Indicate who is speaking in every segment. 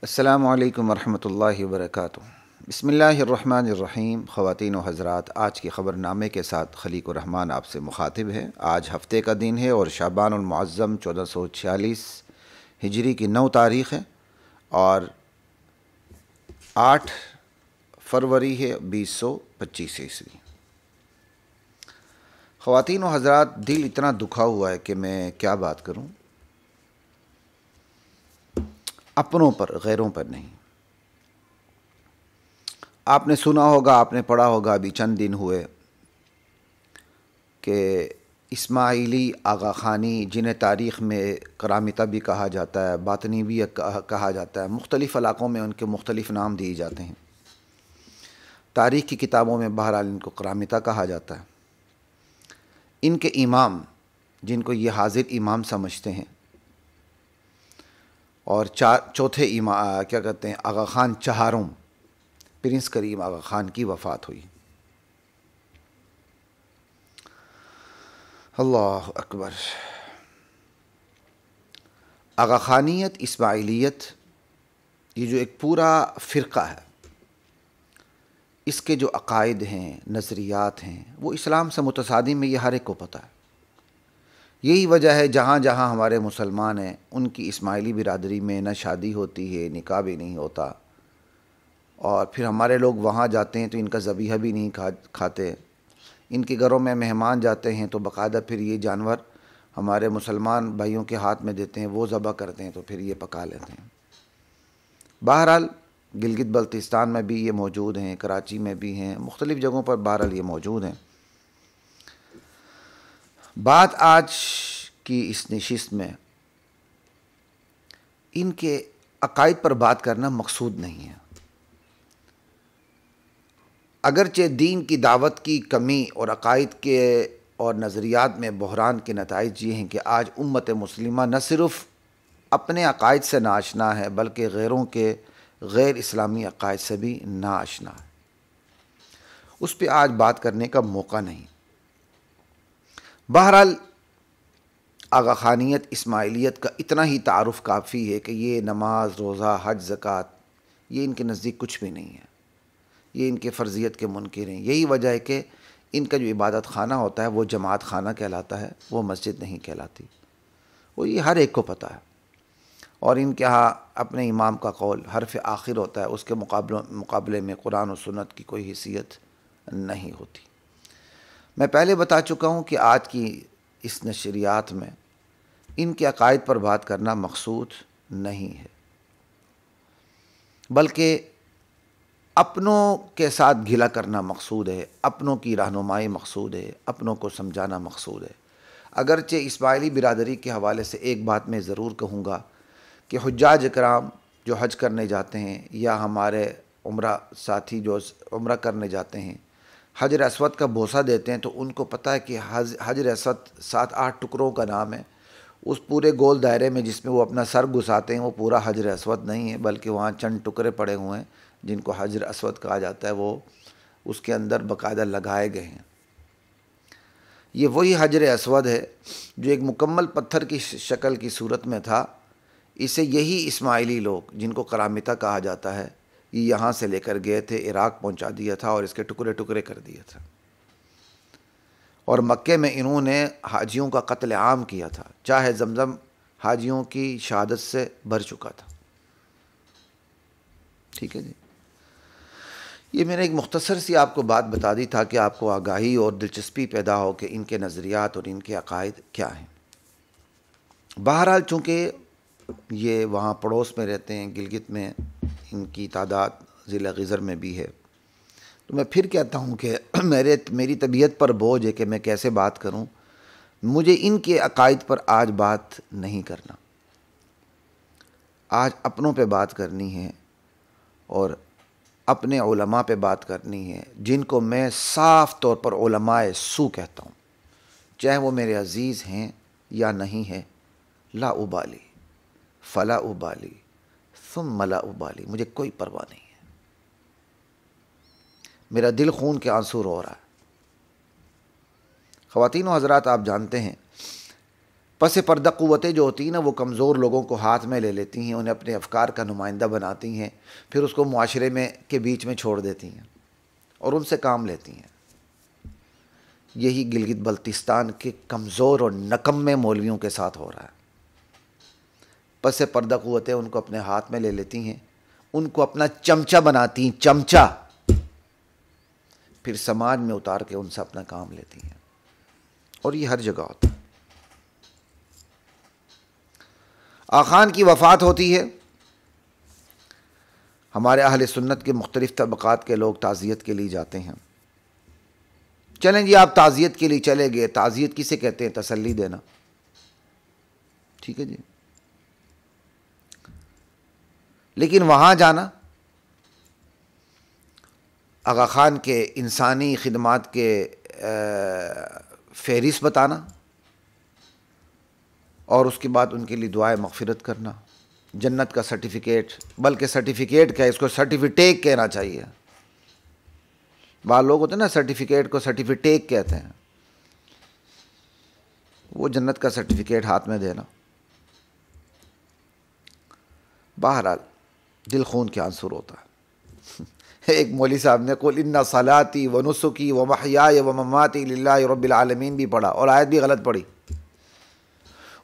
Speaker 1: السلام علیکم ورحمۃ اللہ وبرکاتہ۔ بسم اللہ الرحمن الرحیم۔ خواتین و حضرات، آج کی خبر نامے کے ساتھ خلیق الرحمن آپ سے مخاطب ہے۔ آج ہفتے کا دن ہے اور شعبان المعظم 1446 ہجری کی 9 تاریخ ہے اور 8 فروری ہے 2025 عیسوی۔ خواتین و حضرات، دل اتنا دکھا ہوا ہے کہ میں کیا بات کروں، اپنوں پر، غیروں پر نہیں۔ آپ نے سنا ہوگا، آپ نے پڑھا ہوگا، ابھی چند دن ہوئے کہ اسماعیلی آغا خانی، جنہیں تاریخ میں کرامتہ بھی کہا جاتا ہے، باطنی بھی کہا جاتا ہے، مختلف علاقوں میں ان کے مختلف نام دیے جاتے ہیں، تاریخ کی کتابوں میں بہرحال ان کو کرامتہ کہا جاتا ہے۔ ان کے امام، جن کو یہ حاضر امام سمجھتے ہیں، اور چوتھے امام کیا کہتے ہیں، آغا خان چہارم، پرنس کریم آغا خان کی وفات ہوئی۔ اللہ اکبر۔ آغا خانیت، اسماعیلیت، یہ جو ایک پورا فرقہ ہے، اس کے جو عقائد ہیں، نظریات ہیں، وہ اسلام سے متصادم ہے، یہ ہر ایک کو پتہ ہے۔ یہی وجہ ہے جہاں جہاں ہمارے مسلمان ہیں، ان کی اسماعیلی برادری میں نہ شادی ہوتی ہے، نکاح بھی نہیں ہوتا، اور پھر ہمارے لوگ وہاں جاتے ہیں تو ان کا ذبیحہ بھی نہیں کھاتے۔ ان کے گھروں میں مہمان جاتے ہیں تو باقاعدہ پھر یہ جانور ہمارے مسلمان بھائیوں کے ہاتھ میں دیتے ہیں، وہ ذبح کرتے ہیں تو پھر یہ پکا لیتے ہیں۔ بہرحال گلگت بلتستان میں بھی یہ موجود ہیں، کراچی میں بھی ہیں، مختلف جگہوں پر بہرحال یہ موجود ہیں۔ بات آج کی اس نشست میں ان کے عقائد پر بات کرنا مقصود نہیں ہے۔ اگرچہ دین کی دعوت کی کمی اور عقائد کے اور نظریات میں بحران کے نتائج یہ ہیں کہ آج امت مسلمہ نہ صرف اپنے عقائد سے ناآشنا ہے، بلکہ غیروں کے غیر اسلامی عقائد سے بھی ناآشنا ہے۔ اس پہ آج بات کرنے کا موقع نہیں۔ بہرحال آغا خانیت، اسماعیلیت کا اتنا ہی تعارف کافی ہے کہ یہ نماز، روزہ، حج، زکوٰۃ، یہ ان کے نزدیک کچھ بھی نہیں ہے، یہ ان کے فرضیت کے منکر ہیں۔ یہی وجہ ہے کہ ان کا جو عبادت خانہ ہوتا ہے وہ جماعت خانہ کہلاتا ہے، وہ مسجد نہیں کہلاتی، وہ یہ ہر ایک کو پتہ ہے۔ اور ان کے ہاں اپنے امام کا قول حرف آخر ہوتا ہے، اس کے مقابلے میں قرآن و سنت کی کوئی حیثیت نہیں ہوتی۔ میں پہلے بتا چکا ہوں کہ آج کی اس نشریات میں ان کے عقائد پر بات کرنا مقصود نہیں ہے، بلکہ اپنوں کے ساتھ گھلا کرنا مقصود ہے، اپنوں کی رہنمائی مقصود ہے، اپنوں کو سمجھانا مقصود ہے۔ اگرچہ اسماعیلی برادری کے حوالے سے ایک بات میں ضرور کہوں گا کہ حجاج اکرام جو حج کرنے جاتے ہیں، یا ہمارے عمرہ ساتھی جو عمرہ کرنے جاتے ہیں، حجر اسود کا بوسہ دیتے ہیں، تو ان کو پتہ ہے کہ حجر اسود 7-8 ٹکڑوں کا نام ہے۔ اس پورے گول دائرے میں جس میں وہ اپنا سر گھساتے ہیں، وہ پورا حجر اسود نہیں ہے، بلکہ وہاں چند ٹکڑے پڑے ہوئے ہیں جن کو حجر اسود کہا جاتا ہے، وہ اس کے اندر باقاعدہ لگائے گئے ہیں۔ یہ وہی حجر اسود ہے جو ایک مکمل پتھر کی شکل کی صورت میں تھا۔ اسے یہی اسماعیلی لوگ، جن کو کرامتہ کہا جاتا ہے، یہ یہاں سے لے کر گئے تھے، عراق پہنچا دیا تھا اور اس کے ٹکڑے ٹکڑے کر دیا تھا، اور مکے میں انہوں نے حاجیوں کا قتل عام کیا تھا، چاہے زمزم حاجیوں کی شہادت سے بھر چکا تھا۔ ٹھیک ہے جی، یہ میں نے ایک مختصر سی آپ کو بات بتا دی تھا کہ آپ کو آگاہی اور دلچسپی پیدا ہو کہ ان کے نظریات اور ان کے عقائد کیا ہیں۔ بہرحال چونکہ یہ وہاں پڑوس میں رہتے ہیں، گلگت میں ان کی تعداد ضلع غزر میں بھی ہے، تو میں پھر کہتا ہوں کہ میری طبیعت پر بوجھ ہے کہ میں کیسے بات کروں۔ مجھے ان کے عقائد پر آج بات نہیں کرنا، آج اپنوں پہ بات کرنی ہے اور اپنے علماء پہ بات کرنی ہے، جن کو میں صاف طور پر علماء سو کہتا ہوں، چاہے وہ میرے عزیز ہیں یا نہیں ہیں، لا ابالی، فلا ابالی، ثم لا ابالی، مجھے کوئی پرواہ نہیں ہے۔ میرا دل خون کے آنسو رو رہا ہے۔ خواتین و حضرات، آپ جانتے ہیں پس پردہ قوتیں جو ہوتی ہیں نا وہ کمزور لوگوں کو ہاتھ میں لے لیتی ہیں، انہیں اپنے افکار کا نمائندہ بناتی ہیں، پھر اس کو معاشرے میں کے بیچ میں چھوڑ دیتی ہیں اور ان سے کام لیتی ہیں۔ یہی گلگت بلتستان کے کمزور اور نکمے مولویوں کے ساتھ ہو رہا ہے۔ پس پردہ قوتیں ان کو اپنے ہاتھ میں لے لیتی ہیں، ان کو اپنا چمچہ بناتی ہیں، چمچہ، پھر سماج میں اتار کے ان سے اپنا کام لیتی ہیں، اور یہ ہر جگہ ہوتا ہے۔ آخان کی وفات ہوتی ہے، ہمارے اہل سنت کے مختلف طبقات کے لوگ تعزیت کے لیے جاتے ہیں۔ چلیں جی آپ تعزیت کے لیے چلے گئے، تعزیت کسے کہتے ہیں؟ تسلی دینا، ٹھیک ہے جی، لیکن وہاں جانا، آغا خان کے انسانی خدمات کے فہرست بتانا، اور اس کے بعد ان کے لیے دعائے مغفرت کرنا، جنت کا سرٹیفکیٹ، بلکہ سرٹیفکیٹ کیا ہے، اس کو سرٹیفکیٹ کہنا چاہیے۔ بعض لوگ ہوتے ہیں نا سرٹیفکیٹ کو سرٹیفکیٹ کہتے ہیں، وہ جنت کا سرٹیفکیٹ ہاتھ میں دینا۔ بہرحال دل خون کے آنسر ہوتا ہے۔ ایک مولوی صاحب نے قل ان صلاتی و نسکی و محیای و مماتی للہ رب العالمین بھی پڑھا اور آیت بھی غلط پڑھی۔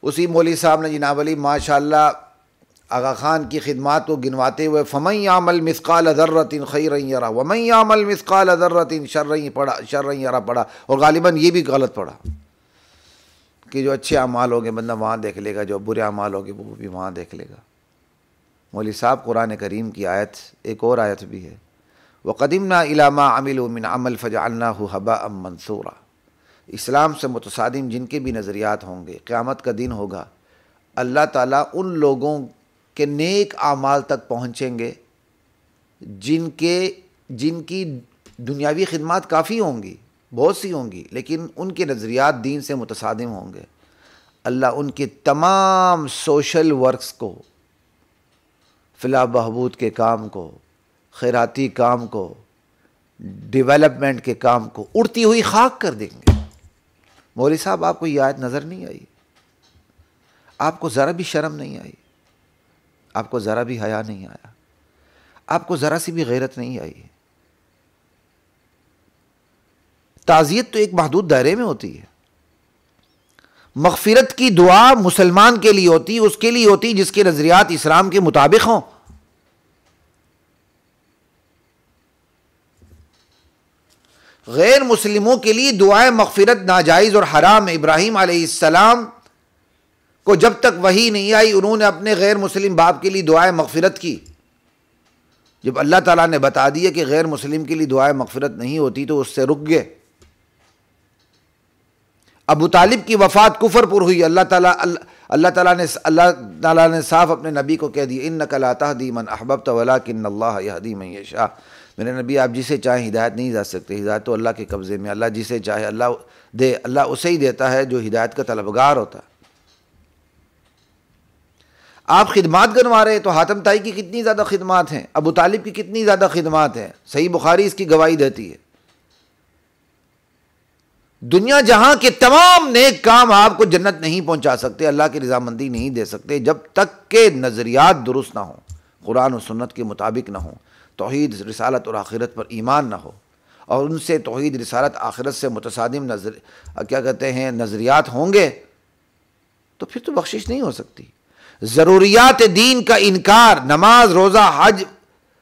Speaker 1: اسی مولوی صاحب نے جناب علی ماشاءاللہ آغا خان کی خدمات کو گنواتے ہوئے فمن یعمل مثقال ذرۃ خیرا یرہ ومن یعمل مثقال ذرۃ شرا یرہ پڑھا، اور غالباً یہ بھی غلط پڑھا کہ جو اچھے اعمال ہوگے بندہ وہاں دیکھ لے گا، جو برے اعمال ہوگے وہ بھی وہاں دیکھ لے گا۔ مولوی صاحب قرآن کریم کی آیت، ایک اور آیت بھی ہے، وَقَدِمْنَا إِلَىٰ مَا عَمِلُوا مِنْ عَمَلٍ فَجَعَلْنَاهُ هَبَاءً مَنْثُورًا۔ اسلام سے متصادم جن کے بھی نظریات ہوں گے، قیامت کا دن ہوگا، اللہ تعالیٰ ان لوگوں کے نیک اعمال تک پہنچیں گے جن کی دنیاوی خدمات کافی ہوں گی، بہت سی ہوں گی، لیکن ان کے نظریات دین سے متصادم ہوں گے۔ اللہ ان کے تمام سوشل ورکس کو، فلاح بہبود کے کام کو، خیراتی کام کو، ڈیولپمنٹ کے کام کو اڑتی ہوئی خاک کر دیں گے۔ مولوی صاحب آپ کو یہ آیت نظر نہیں آئی؟ آپ کو ذرا بھی شرم نہیں آئی؟ آپ کو ذرا بھی حیا نہیں آیا؟ آپ کو ذرا سی بھی غیرت نہیں آئی؟ تعزیت تو ایک محدود دائرے میں ہوتی ہے۔ مغفرت کی دعا مسلمان کے لیے ہوتی، اس کے لیے ہوتی جس کے نظریات اسلام کے مطابق ہوں۔ غیر مسلموں کے لیے دعائیں مغفرت ناجائز اور حرام۔ ابراہیم علیہ السلام کو جب تک وحی نہیں آئی انہوں نے اپنے غیر مسلم باپ کے لیے دعائیں مغفرت کی۔ جب اللہ تعالیٰ نے بتا دیا کہ غیر مسلم کے لیے دعائیں مغفرت نہیں ہوتی تو اس سے رک گئے۔ ابو طالب کی وفات کفر پر ہوئی، اللہ تعالیٰ نے صاف اپنے نبی کو کہہ دیا انک لا تہدی من احببت ولکن اللہ یہدی من یشاء۔ میرے نبی آپ جسے چاہیں ہدایت نہیں جا سکتے، ہدایت تو اللہ کے قبضے میں، اللہ جسے چاہے اللہ اسے ہی دیتا ہے جو ہدایت کا طلبگار ہوتا ہے۔ آپ خدمات گنوا رہے ہیں تو حاتم طائی کی کتنی زیادہ خدمات ہیں، ابو طالب کی کتنی زیادہ خدمات ہیں، صحیح بخاری اس کی گواہی دیتی ہے۔ دنیا جہاں کے تمام نیک کام آپ کو جنت نہیں پہنچا سکتے، اللہ کی رضامندی نہیں دے سکتے جب تک کہ نظریات درست نہ ہوں، قرآن و سنت کے مطابق نہ ہوں، توحید رسالت اور آخرت پر ایمان نہ ہو، اور ان سے توحید رسالت آخرت سے متصادم نظریات ہوں گے تو پھر تو بخشش نہیں ہو سکتی۔ ضروریات دین کا انکار، نماز روزہ حج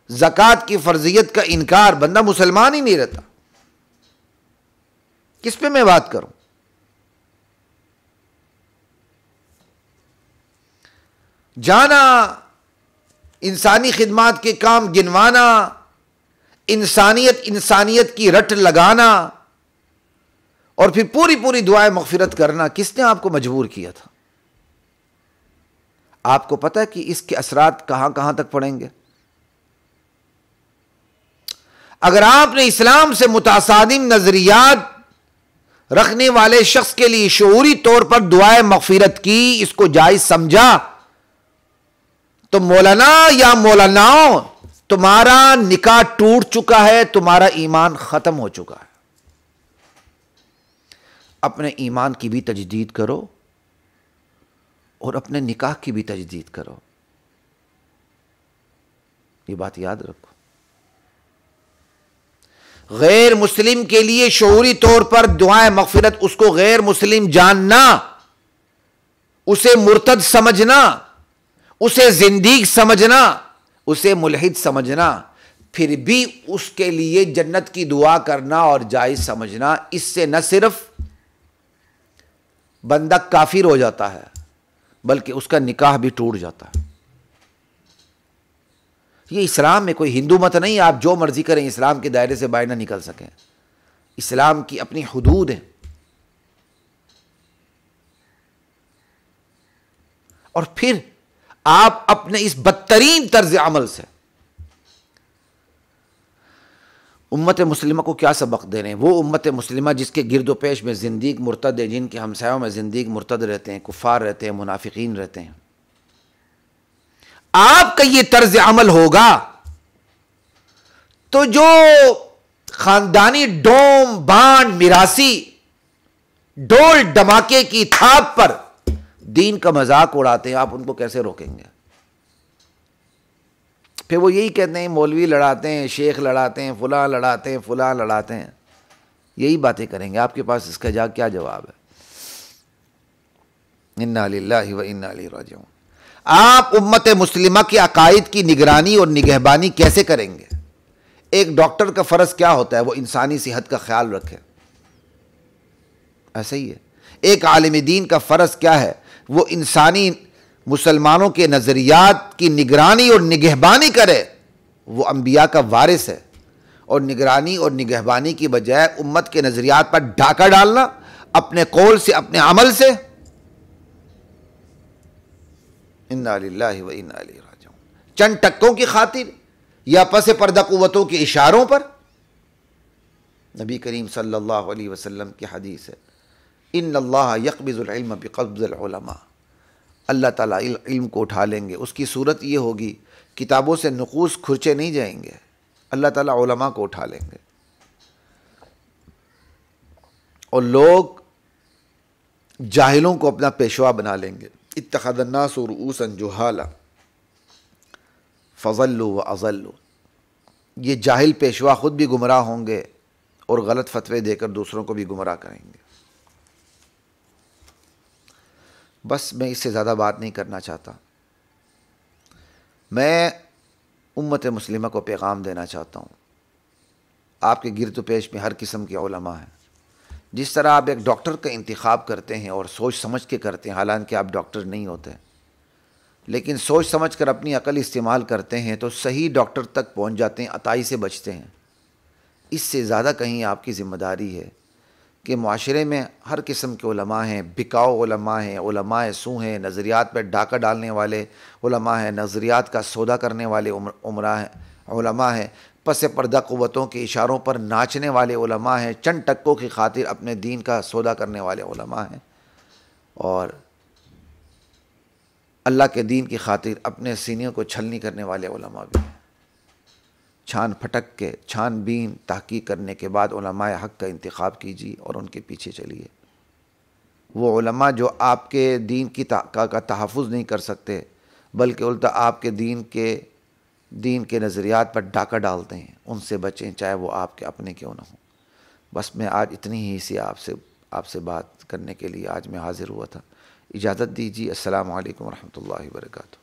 Speaker 1: زکوٰۃ کی فرضیت کا انکار، بندہ مسلمان ہی نہیں رہتا۔ کس پہ میں بات کروں؟ جانا، انسانی خدمات کے کام گنوانا، انسانیت کی رٹ لگانا، اور پھر پوری دعائیں مغفرت کرنا، کس نے آپ کو مجبور کیا تھا؟ آپ کو پتہ ہے کہ اس کے اثرات کہاں کہاں تک پڑیں گے؟ اگر آپ نے اسلام سے متصادم نظریات رکھنے والے شخص کے لیے شعوری طور پر دعائیں مغفرت کی، اس کو جائز سمجھا، تو مولانا یا مولاناؤں تمہارا نکاح ٹوٹ چکا ہے، تمہارا ایمان ختم ہو چکا ہے۔ اپنے ایمان کی بھی تجدید کرو، اور اپنے نکاح کی بھی تجدید کرو. یہ بات یاد رکھو. غیر مسلم کے لیے شعوری طور پر دعائیں مغفرت، اس کو غیر مسلم جاننا، اسے مرتد سمجھنا، اسے زندیق سمجھنا، اسے ملحد سمجھنا، پھر بھی اس کے لیے جنت کی دعا کرنا اور جائز سمجھنا، اس سے نہ صرف بندہ کافر ہو جاتا ہے بلکہ اس کا نکاح بھی ٹوٹ جاتا ہے. یہ اسلام میں کوئی ہندو مت نہیں آپ جو مرضی کریں اسلام کے دائرے سے باہر نہ نکل سکیں. اسلام کی اپنی حدود ہیں. اور پھر آپ اپنے اس بدترین طرز عمل سے امت مسلمہ کو کیا سبق دے رہے ہیں؟ وہ امت مسلمہ جس کے گرد و پیش میں زندیق مرتد ہے، جن کے ہمسایوں میں زندیق مرتد رہتے ہیں، کفار رہتے ہیں، منافقین رہتے ہیں. آپ کا یہ طرز عمل ہوگا تو جو خاندانی ڈوم بانڈ میراثی ڈول ڈماکے کی تھاپ پر دین کا مذاق اڑاتے ہیں، آپ ان کو کیسے روکیں گے؟ پھر وہ یہی کہتے ہیں مولوی لڑاتے ہیں، شیخ لڑاتے ہیں، فلاں لڑاتے ہیں، فلاں لڑاتے ہیں، یہی باتیں کریں گے. آپ کے پاس اس کا کیا جواب ہے؟ انا للہ و انا الیہ راجعون. آپ امت مسلمہ کے عقائد کی نگرانی اور نگہبانی کیسے کریں گے؟ ایک ڈاکٹر کا فرض کیا ہوتا ہے؟ وہ انسانی صحت کا خیال رکھے. ایسا ہی ہے ایک عالم دین کا فرض کیا ہے؟ وہ انسانی مسلمانوں کے نظریات کی نگرانی اور نگہبانی کرے. وہ انبیاء کا وارث ہے، اور نگرانی اور نگہبانی کی بجائے امت کے نظریات پر ڈاکہ ڈالنا اپنے قول سے، اپنے عمل سے، انا للہ و انا الیہ راجعون. چند ٹکوں کی خاطر یا پس پردہ قوتوں کے اشاروں پر. نبی کریم صلی اللہ علیہ وسلم کی حدیث ہے ان اللہ یقبض العلم بقبض العلماء. اللہ تعالیٰ علم کو اٹھا لیں گے. اس کی صورت یہ ہوگی کتابوں سے نقوش کھرچے نہیں جائیں گے، اللہ تعالیٰ علماء کو اٹھا لیں گے اور لوگ جاہلوں کو اپنا پیشوا بنا لیں گے. اتخذ الناس رؤوسا جہالا فضلوا واضلوا. یہ جاہل پیشوا خود بھی گمراہ ہوں گے اور غلط فتوے دے کر دوسروں کو بھی گمراہ کریں گے. بس میں اس سے زیادہ بات نہیں کرنا چاہتا. میں امت مسلمہ کو پیغام دینا چاہتا ہوں. آپ کے گرد و پیش میں ہر قسم کے علماء ہیں. جس طرح آپ ایک ڈاکٹر کا انتخاب کرتے ہیں اور سوچ سمجھ کے کرتے ہیں، حالانکہ آپ ڈاکٹر نہیں ہوتے، لیکن سوچ سمجھ کر اپنی عقل استعمال کرتے ہیں تو صحیح ڈاکٹر تک پہنچ جاتے ہیں، عطائی سے بچتے ہیں. اس سے زیادہ کہیں آپ کی ذمہ داری ہے کہ معاشرے میں ہر قسم کے علماء ہیں. بکاؤ علماء ہیں، علماء سو ہیں، نظریات پر ڈاکہ ڈالنے والے علماء ہیں، نظریات کا سودا کرنے والے علماء ہیں، پس پردہ قوتوں کے اشاروں پر ناچنے والے علماء ہیں، چند ٹکوں کی خاطر اپنے دین کا سودا کرنے والے علماء ہیں، اور اللہ کے دین کی خاطر اپنے سینوں کو چھلنی کرنے والے علماء بھی ہیں. چھان پھٹک کے چھان بین تحقیق کرنے کے بعد علماء حق کا انتخاب کیجیے اور ان کے پیچھے چلیے. وہ علماء جو آپ کے دین کی کا تحفظ نہیں کر سکتے بلکہ الٹا آپ کے دین کے نظریات پر ڈاکہ ڈالتے ہیں، ان سے بچیں، چاہے وہ آپ کے اپنے کیوں نہ ہوں. بس میں آج اتنی ہی سی آپ سے بات کرنے کے لیے آج میں حاضر ہوا تھا. اجازت دیجیے. السلام علیکم ورحمۃ اللہ وبرکاتہ.